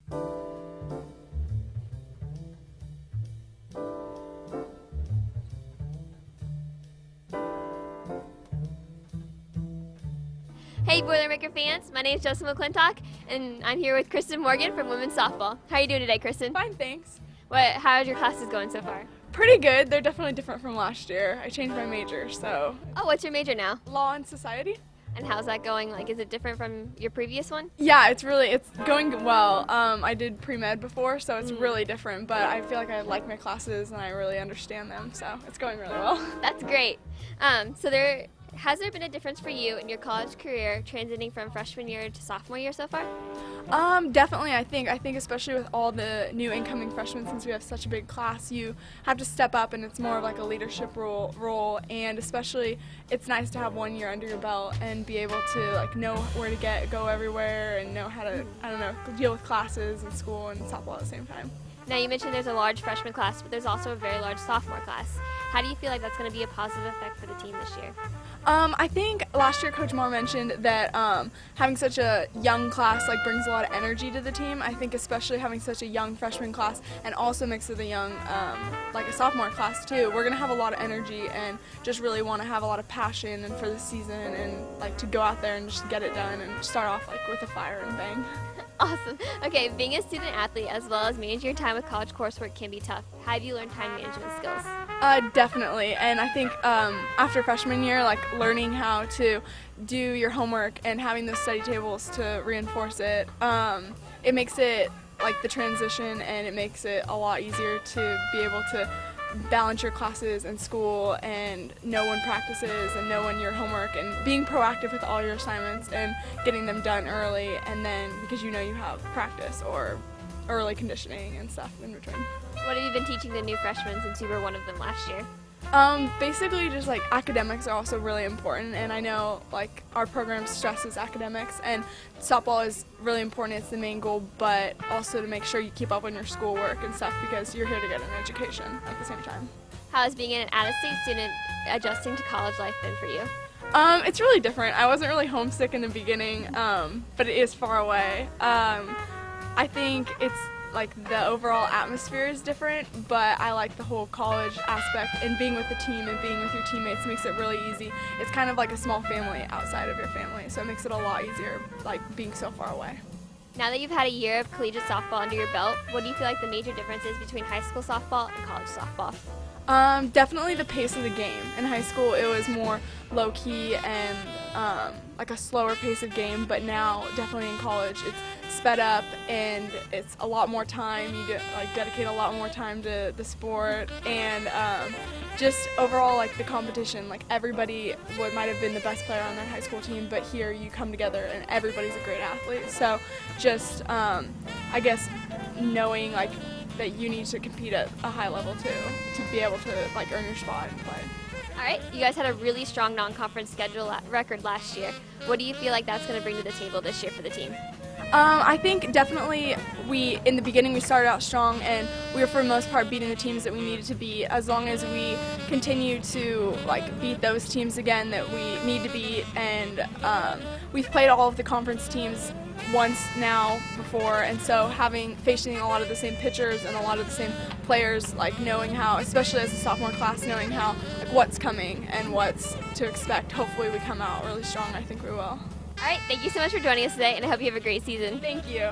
Hey Boilermaker fans, my name is Joseph McClintock, and I'm here with Kristen Morgan from women's softball. How are you doing today, Kristen? Fine, thanks. How's your classes going so far? Pretty good. They're definitely different from last year. I changed my major, so. Oh, what's your major now? Law and Society. And how's that going? Like, is it different from your previous one? Yeah, it's going well. I did pre-med before, so it's really different, but I feel like I like my classes and I really understand them, so it's going really well. That's great. Has there been a difference for you in your college career transitioning from freshman year to sophomore year so far? Definitely, I think especially with all the new incoming freshmen, since we have such a big class, you have to step up and it's more of like a leadership role, and especially it's nice to have 1 year under your belt and be able to like know where to go everywhere and know how to, I don't know, deal with classes and school and softball at the same time. Now you mentioned there's a large freshman class, but there's also a very large sophomore class. How do you feel like that's going to be a positive effect for the team this year? I think last year Coach Moore mentioned that having such a young class like brings a lot of energy to the team. I think especially having such a young freshman class and also mixed with a young like a sophomore class too, we're going to have a lot of energy and just really want to have a lot of passion and for the season and like to go out there and just get it done and start off like with a fire and bang. Awesome. Okay, being a student athlete as well as managing your time with college coursework can be tough. How have you learned time management skills? Definitely, and I think after freshman year, like learning how to do your homework and having the study tables to reinforce it, it makes it like the transition, and it makes it a lot easier to be able to balance your classes and school and know when practices and know when your homework and being proactive with all your assignments and getting them done early, and then because you know you have practice or early conditioning and stuff in between. What have you been teaching the new freshmen since you were one of them last year? Basically just like academics are also really important, and I know like our program stresses academics and softball is really important, it's the main goal, but also to make sure you keep up on your schoolwork and stuff because you're here to get an education at the same time. How has being an out-of-state student adjusting to college life been for you? It's really different. I wasn't really homesick in the beginning, but it is far away. I think it's like the overall atmosphere is different, but I like the whole college aspect, and being with the team and being with your teammates makes it really easy. It's kind of like a small family outside of your family, so it makes it a lot easier like being so far away. Now that you've had a year of collegiate softball under your belt, what do you feel like the major difference is between high school softball and college softball? Definitely the pace of the game. In high school it was more low-key and like a slower pace of game, but now definitely in college it's sped up and it's a lot more time. You dedicate a lot more time to the sport, and just overall like the competition. Like everybody might have been the best player on their high school team, but here you come together and everybody's a great athlete. So just I guess knowing like that you need to compete at a high level too to be able to like earn your spot and play. All right, you guys had a really strong non-conference schedule record last year. What do you feel like that's going to bring to the table this year for the team? I think definitely in the beginning we started out strong and we were for the most part beating the teams that we needed to beat. As long as we continue to like beat those teams again that we need to beat, and we've played all of the conference teams once now before, and so facing a lot of the same pitchers and a lot of the same players, like knowing how, especially as a sophomore class, knowing how like what's coming and what's to expect. Hopefully we come out really strong. I think we will. All right, thank you so much for joining us today, and I hope you have a great season. Thank you.